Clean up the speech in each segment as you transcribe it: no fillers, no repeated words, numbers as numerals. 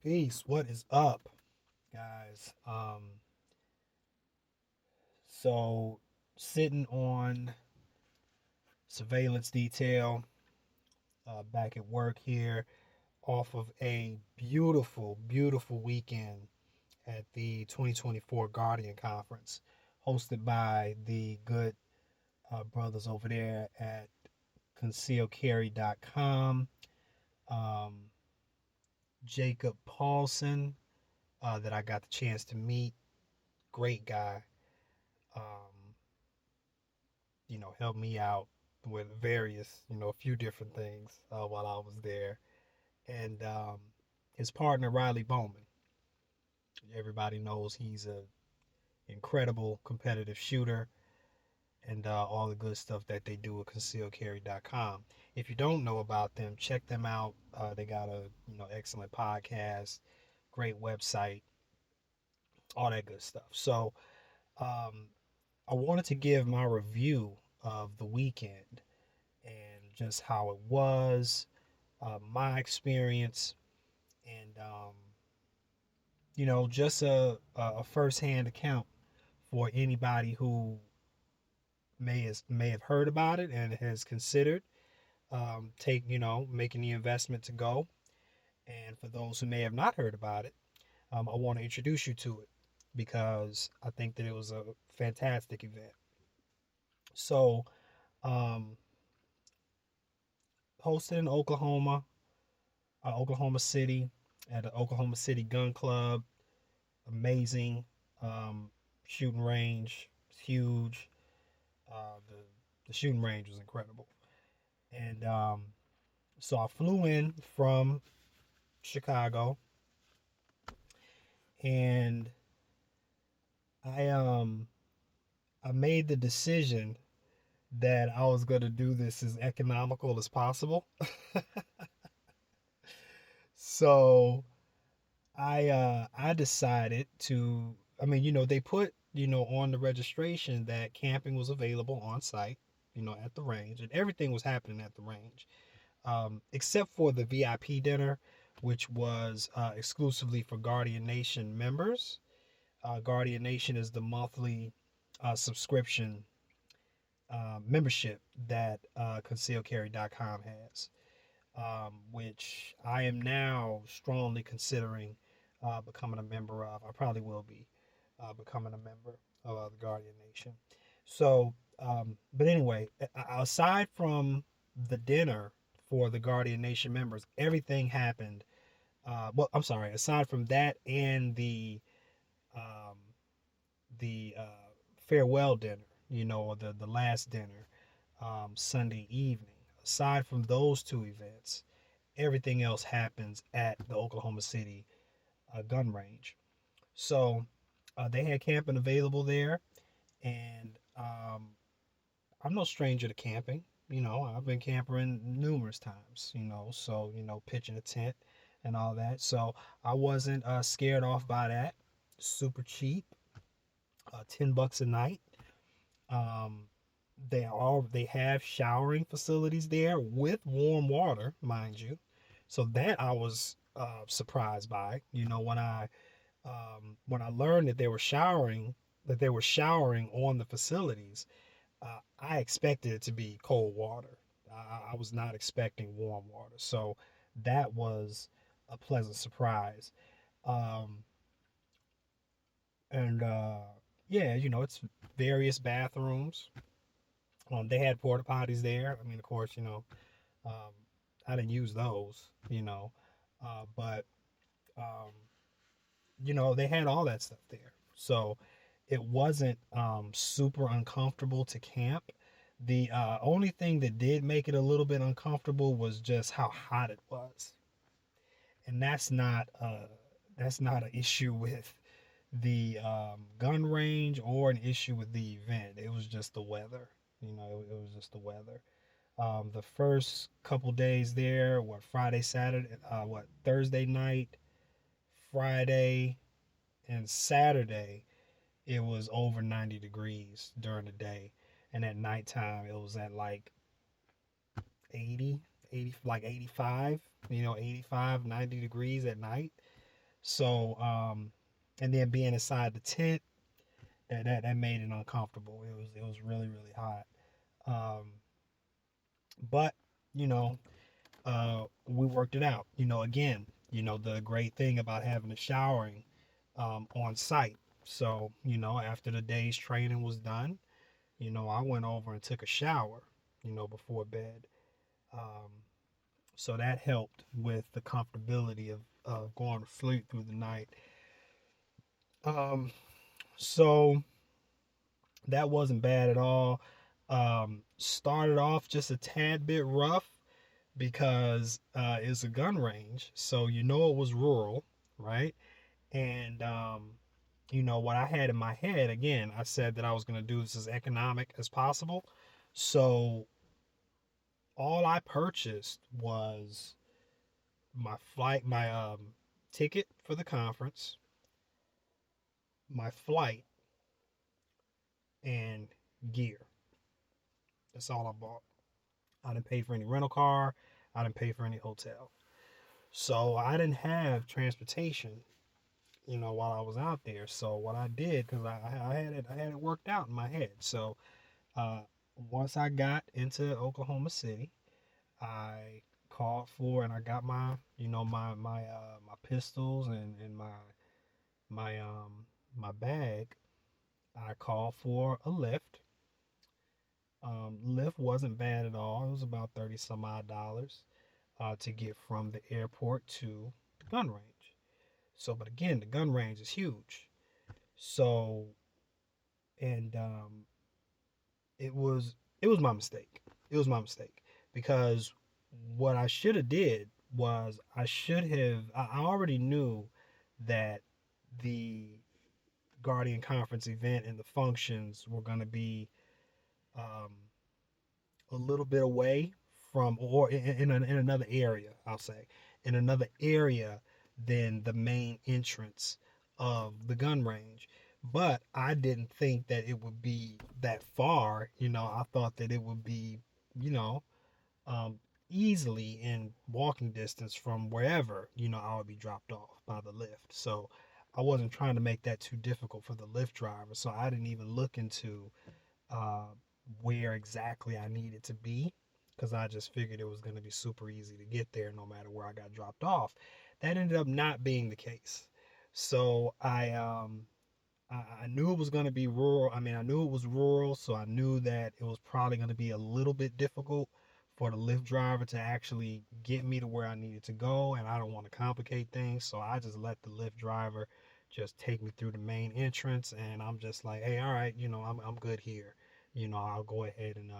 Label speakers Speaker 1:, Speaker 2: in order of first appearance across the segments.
Speaker 1: Peace. What is up, guys? So sitting on surveillance detail, back at work here, off of a beautiful, beautiful weekend at the 2024 Guardian Conference, hosted by the good brothers over there at concealcarry.com. Um, Jacob Paulson, that I got the chance to meet, great guy. Um, helped me out with various, a few different things while I was there. And his partner, Riley Bowman. Everybody knows he's a incredible competitive shooter and all the good stuff that they do at concealcarry.com. If you don't know about them, check them out. They got a excellent podcast, great website, all that good stuff. So um, I wanted to give my review of the weekend and just how it was, my experience, and just a firsthand account for anybody who may have heard about it and has considered making the investment to go. And for those who may have not heard about it, I want to introduce you to it because I think that it was a fantastic event. So, um, hosted in Oklahoma City, at the Oklahoma City Gun Club. Amazing um, shooting range. It's huge. The shooting range was incredible. And so I flew in from Chicago, and I um I made the decision that I was going to do this as economical as possible. So I decided to. I mean, they put on the registration that camping was available on site, at the range, and everything was happening at the range, except for the VIP dinner, which was exclusively for Guardian Nation members. Guardian Nation is the monthly subscription membership that concealcarry.com has, which I am now strongly considering becoming a member of. I probably will be becoming a member of the Guardian Nation. So, but anyway, aside from the dinner for the Guardian Nation members, everything happened. Well, I'm sorry. Aside from that and um, the farewell dinner, or the last dinner Sunday evening. Aside from those two events, everything else happens at the Oklahoma City gun range. So they had camping available there, and I'm no stranger to camping. I've been camping numerous times. So pitching a tent and all that. So I wasn't scared off by that. Super cheap, $10 a night. Um, they have showering facilities there with warm water, mind you. So that I was surprised by. When I learned that they were showering on the facilities, I expected it to be cold water. I was not expecting warm water. So that was a pleasant surprise. Um, and yeah, it's various bathrooms. They had porta potties there. I mean, of course, um, I didn't use those, but um, they had all that stuff there. So it wasn't super uncomfortable to camp. The only thing that did make it a little bit uncomfortable was just how hot it was, and that's not an issue with the gun range or an issue with the event. It was just the weather. It was just the weather. The first couple days there, Friday, Saturday, Thursday night, Friday, and Saturday, it was over 90 degrees during the day. And at nighttime, it was at like 80, 80, like 85, 85, 90 degrees at night. So, and then being inside the tent, that made it uncomfortable. It was really really hot. Um, but you know, we worked it out. Again, the great thing about having a showering on site. So, after the day's training was done, I went over and took a shower, before bed. Um, so that helped with the comfortability of going to sleep through the night. Um, so that wasn't bad at all. Started off just a tad bit rough because it's a gun range, so it was rural, right? And what I had in my head, again, I said that I was going to do this as economic as possible. So all I purchased was my ticket for the conference, my flight, and gear. That's all I bought. I didn't pay for any rental car. I didn't pay for any hotel. So I didn't have transportation, while I was out there. So what I did, because I had it worked out in my head. So uh, once I got into Oklahoma City, I called for and I got my pistols and my bag. I called for a lift. Lyft wasn't bad at all. It was about 30 some odd dollars to get from the airport to the gun range. So, but again, the gun range is huge. So, and it was my mistake. It was my mistake because what I should have did was I already knew that the Guardian Conference event and the functions were going to be um, a little bit away from, or in another area, I'll say, in another area than the main entrance of the gun range. But I didn't think that it would be that far. I thought that it would be, you know, um, easily in walking distance from wherever, I would be dropped off by the lift. So I wasn't trying to make that too difficult for the lift driver. So I didn't even look into uh, where exactly I needed to be because I just figured it was going to be super easy to get there no matter where I got dropped off. That ended up not being the case. So I knew it was going to be rural. I mean, I knew it was rural, so I knew that it was probably going to be a little bit difficult for the Lyft driver to actually get me to where I needed to go, and I don't want to complicate things, so I just let the Lyft driver just take me through the main entrance, and I'm just like, hey, all right, I'm good here. I'll go ahead and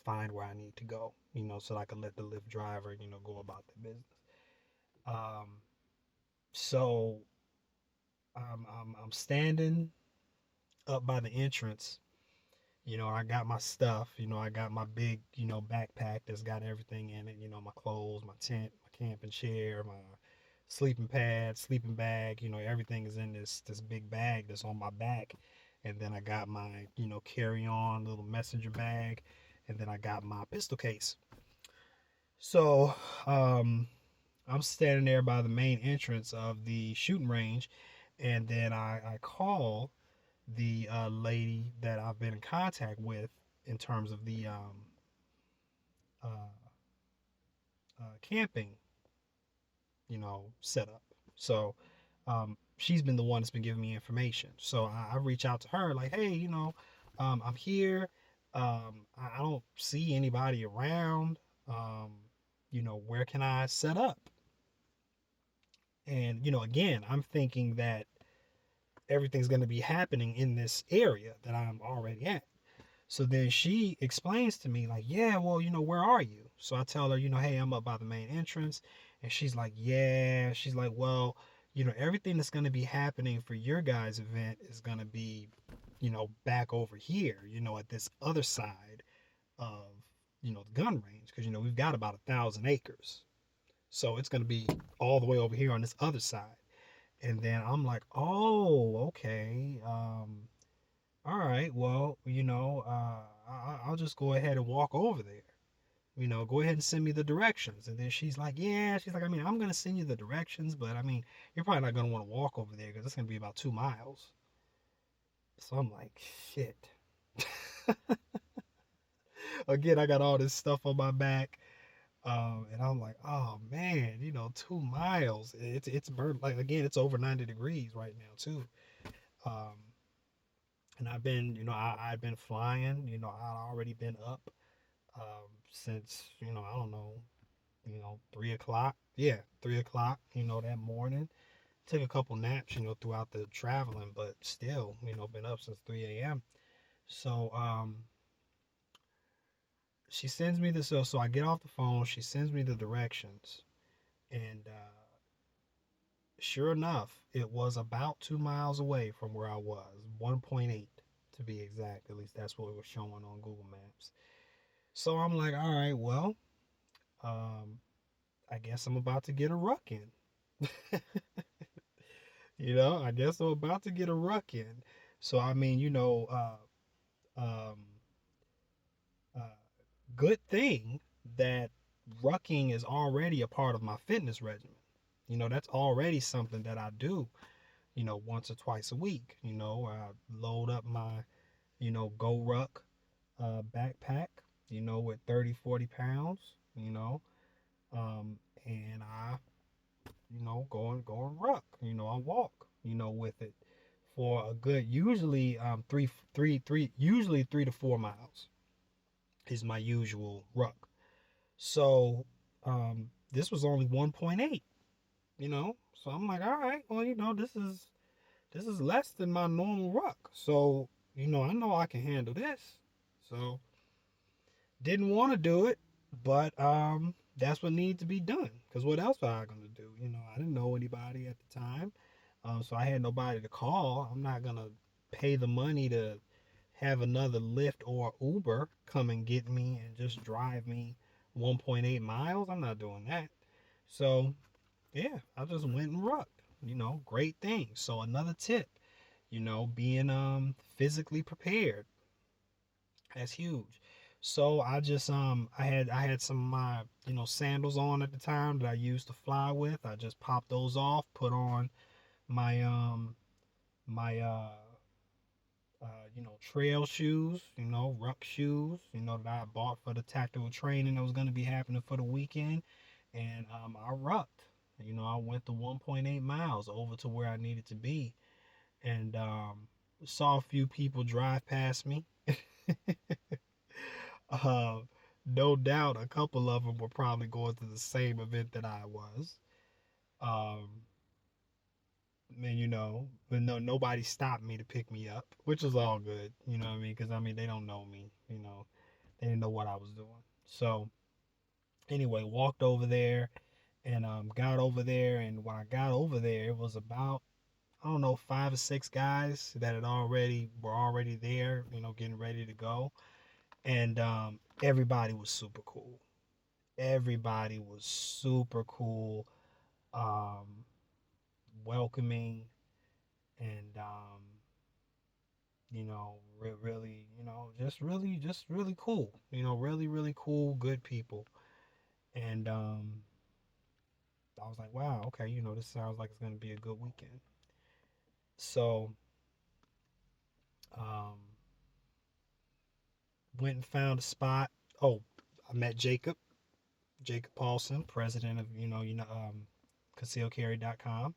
Speaker 1: find where I need to go, so I can let the Lyft driver, go about the business. Um, so I'm standing up by the entrance. I got my stuff. I got my big, backpack that's got everything in it. My clothes, my tent, my camping chair, my sleeping pad, sleeping bag. Everything is in this big bag that's on my back. And then I got my, carry-on little messenger bag, and then I got my pistol case. So, I'm standing there by the main entrance of the shooting range, and then I call the lady that I've been in contact with in terms of the uh, camping, setup. So she's been the one that's been giving me information. So I reach out to her like, hey, I'm here. I don't see anybody around. Where can I set up? And again, I'm thinking that everything's going to be happening in this area that I'm already at. So then she explains to me, like, yeah, well, where are you? So I tell her, hey, I'm up by the main entrance. And she's like, yeah. She's like, well, everything that's going to be happening for your guys' event is going to be, back over here, at this other side of, the gun range. Because, we've got about 1,000 acres. So it's going to be all the way over here on this other side. And then I'm like, oh, okay. All right, well, I'll just go ahead and walk over there. Go ahead and send me the directions. And then she's like, yeah, she's like, I mean, I'm going to send you the directions, but I mean, you're probably not going to want to walk over there because it's going to be about 2 miles. So I'm like, shit. Again, I got all this stuff on my back. And I'm like, oh man, 2 miles. It's burnt, like, again, it's over 90 degrees right now too. Um, and I've been, I've been flying. I'd already been up since, I don't know, 3 o'clock. Yeah, 3 o'clock. That morning. Took a couple naps, throughout the traveling, but still, been up since 3 a.m. So she sends me this. So I get off the phone. She sends me the directions, and sure enough, it was about 2 miles away from where I was, 1.8 to be exact. At least that's what it was showing on Google Maps. So I'm like, all right, well, um, I guess I'm about to get a ruck in. I guess I'm about to get a ruck in. So I mean, um, uh, good thing that rucking is already a part of my fitness regimen. That's already something that I do, once or twice a week. I load up my, Go Ruck backpack, with 30, 40 pounds, you know, and I, go and ruck, I walk, with it for a good, usually, usually 3 to 4 miles is my usual ruck. So, this was only 1.8, so I'm like, all right, well, this is less than my normal ruck. So, I know I can handle this. So, didn't want to do it, but that's what needed to be done. Because what else was I going to do? I didn't know anybody at the time. So I had nobody to call. I'm not going to pay the money to have another Lyft or Uber come and get me and just drive me 1.8 miles. I'm not doing that. So, yeah, I just went and rucked. Great thing. So another tip, being physically prepared. That's huge. So I had some of my, sandals on at the time that I used to fly with. I just popped those off, put on my my trail shoes, ruck shoes, that I bought for the tactical training that was going to be happening for the weekend, and I rucked. I went the 1.8 miles over to where I needed to be, and saw a few people drive past me. uh, no doubt, a couple of them were probably going to the same event that I was. Um, and but no, nobody stopped me to pick me up, which was all good. You know what I mean? Because I mean, they don't know me. They didn't know what I was doing. So anyway, walked over there and got over there. And when I got over there, it was about, I don't know, 5 or 6 guys that were already there. Getting ready to go, and everybody was super cool. Everybody was super cool, um, welcoming, and really, just really cool. Really, really cool, good people. And I was like, wow, okay, this sounds like it's gonna be a good weekend. So, um, went and found a spot. Oh, I met Jacob Paulson, president of concealcarry.com.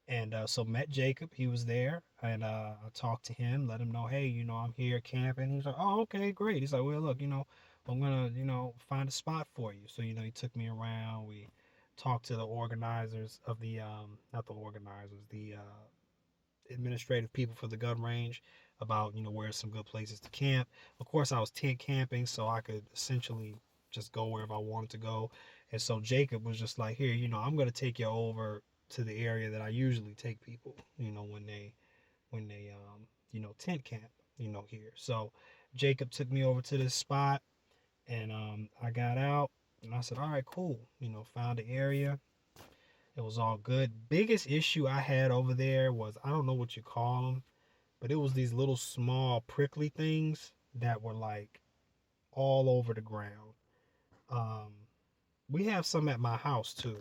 Speaker 1: And so met Jacob. He was there, and I talked to him, let him know, hey, I'm here camping. He's like, oh, okay, great. He's like, well, look, I'm gonna, find a spot for you. So he took me around. We talked to the organizers of the, not the organizers, the administrative people for the gun range about where some good places to camp. Of course, I was tent camping, so I could essentially just go wherever I wanted to go. And so Jacob was just like, here, I'm gonna take you over to the area that I usually take people, when they tent camp, here. So Jacob took me over to this spot, and I got out and I said, all right, cool. Found the area. It was all good. Biggest issue I had over there was, I don't know what you call them, but it was these little small prickly things that were like all over the ground. Um, we have some at my house too.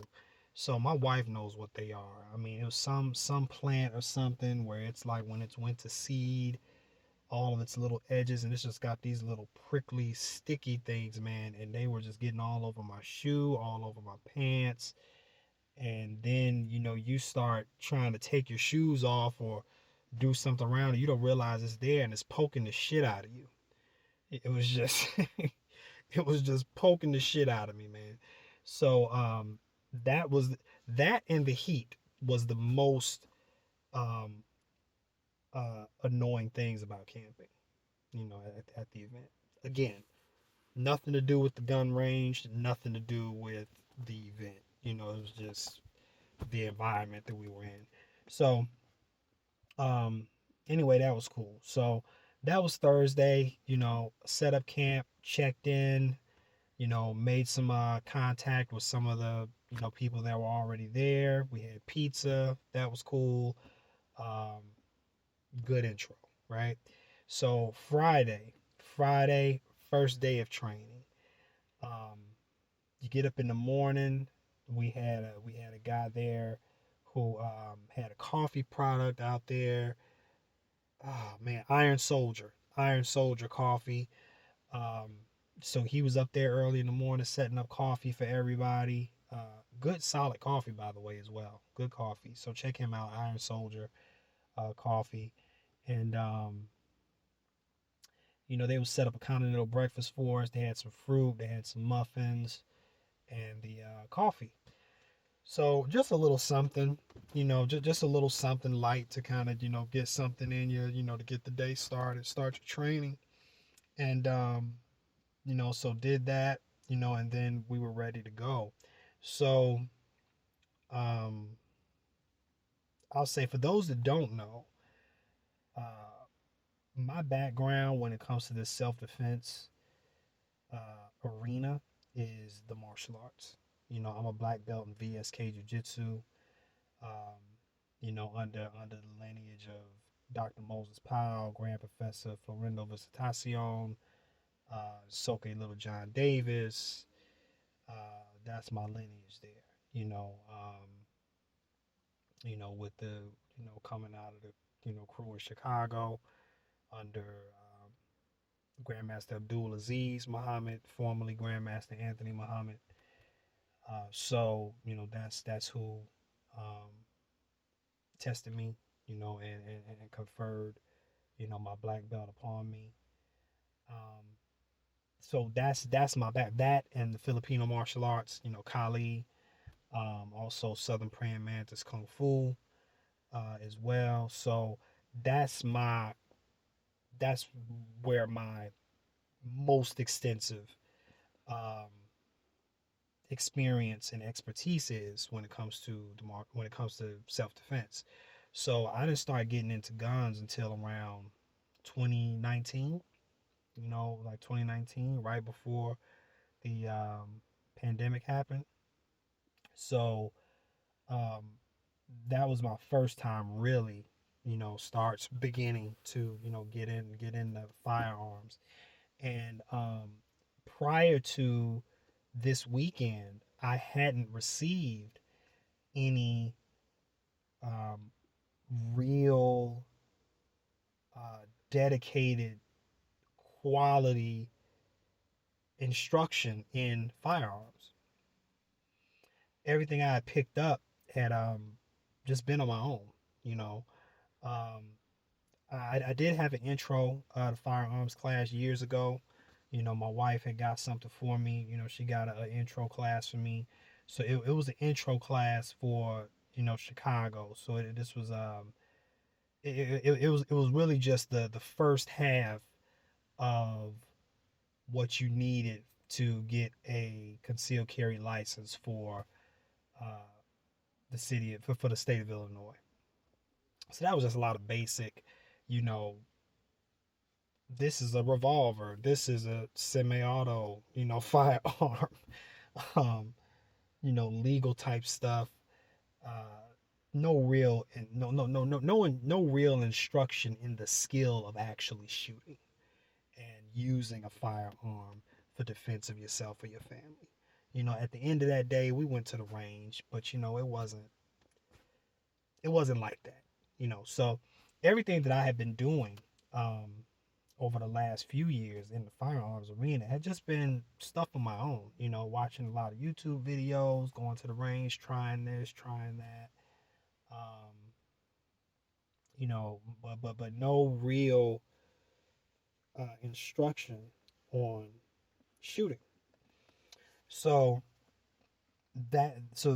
Speaker 1: So my wife knows what they are. I mean, it was some plant or something where it's like when it's went to seed, all of its little edges, and it's just got these little prickly, sticky things, man. And they were just getting all over my shoe, all over my pants. And then, you start trying to take your shoes off or do something around it. You don't realize it's there and it's poking the shit out of you. It was just, it was just poking the shit out of me, man. So, that was, that and the heat was the most, um, annoying things about camping, at the event. Again, nothing to do with the gun range, nothing to do with the event. It was just the environment that we were in. So, um, anyway, that was cool. So that was Thursday. Set up camp, checked in. Made some contact with some of the people that were already there. We had pizza. That was cool. Um, Good intro, right? So Friday, first day of training. Um, you get up in the morning. We had a guy there who had a coffee product out there. Oh man, Iron Soldier coffee. Um, so he was up there early in the morning setting up coffee for everybody. Good solid coffee, by the way, as well. Good coffee. So check him out, Iron Soldier coffee. And they would set up a continental breakfast for us. They had some fruit, they had some muffins, and the coffee. So just a little something, just a little something light to kind of, get something in you, to get the day started, start your training. And, so did that, and then we were ready to go. So, um, I'll say for those that don't know, uh, my background when it comes to this self defense arena is the martial arts. I'm a black belt in VSK Jiu Jitsu. Um, under the lineage of Dr. Moses Powell, Grand Professor Florindo Visitacion, Soke Little John Davis. That's my lineage there. With the coming out of the crew in Chicago under Grandmaster Abdul Aziz Muhammad, formerly Grandmaster Anthony Muhammad. So that's who um, tested me, and conferred, my black belt upon me. Um, so that's my back. That and the Filipino martial arts, Kali, also Southern Praying Mantis Kung Fu, as well. So that's my that's where my most extensive um, experience and expertise is when it comes to self defense. So I didn't start getting into guns until around 2019. Like 2019, right before the pandemic happened. So um, that was my first time really, starts beginning to get in the firearms. And prior to this weekend, I hadn't received any um, real dedicated quality instruction in firearms. Everything I had picked up had just been on my own. You know, um, I did have an intro to firearms class years ago. My wife had got something for me. She got an intro class for me. So it was an intro class for Chicago. So this was it was really just the first half of what you needed to get a concealed carry license for uh, for the state of Illinois. So that was just a lot of basic, you know, this is a revolver, this is a semi-auto, firearm, um, legal type stuff. Uh, no real and no real instruction in the skill of actually shooting and using a firearm for defense of yourself or your family. At the end of that day, we went to the range, but it wasn't like that. So everything that I had been doing um, over the last few years in the firearms arena had just been stuff on my own. Watching a lot of YouTube videos, going to the range, trying this, trying that. Um, but no real instruction on shooting. So this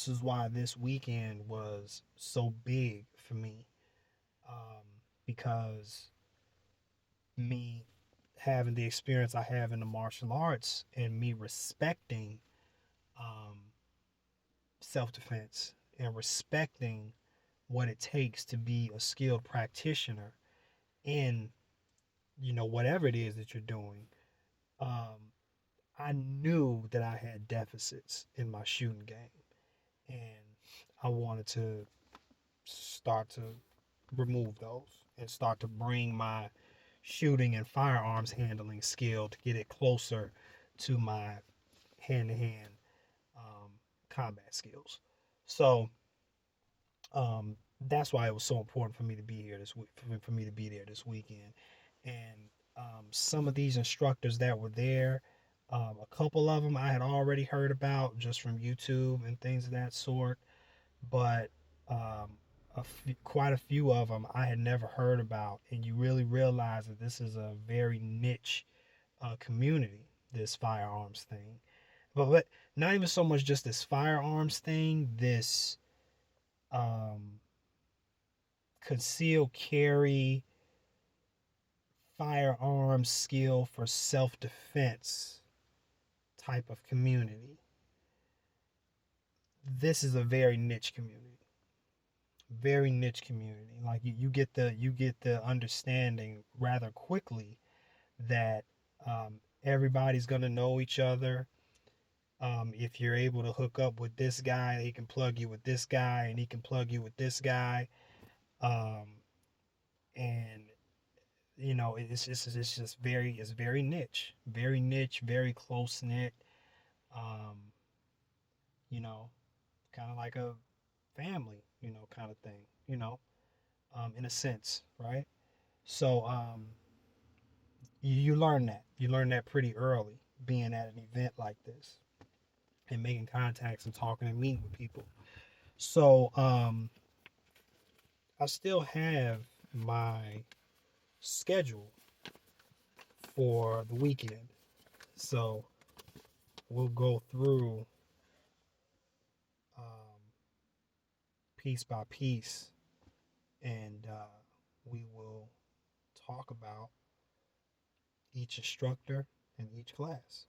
Speaker 1: is why this weekend was so big for me, um, because me having the experience I have in the martial arts and me respecting um, self defense and respecting what it takes to be a skilled practitioner in whatever it is that you're doing. um, I knew that I had deficits in my shooting game, and I wanted to start to remove those and start to bring my shooting and firearms handling skill to get it closer to my hand-to-hand combat skills. So that's why it was so important for me to be here this week, for me to be there this weekend. And some of these instructors that were there, a couple of them I had already heard about just from YouTube and things of that sort, but um, quite a few of them I had never heard about. And you really realize that this is a very niche community, this firearms thing. But not even so much just this firearms thing, this um, concealed carry firearms skill for self-defense type of community. This is a very niche community. Very niche community. Like you get the understanding rather quickly that everybody's gonna know each other. If you're able to hook up with this guy, he can plug you with this guy, and he can plug you with this guy. Um, and it's just very niche, very close knit. Um, you know, kind of like a family, kind of thing. In a sense, right? So you learn that. You learn that pretty early, being at an event like this and making contacts and talking and meeting with people. So I still have my schedule for the weekend. So we'll go through um, piece by piece, and we will talk about each instructor and each class.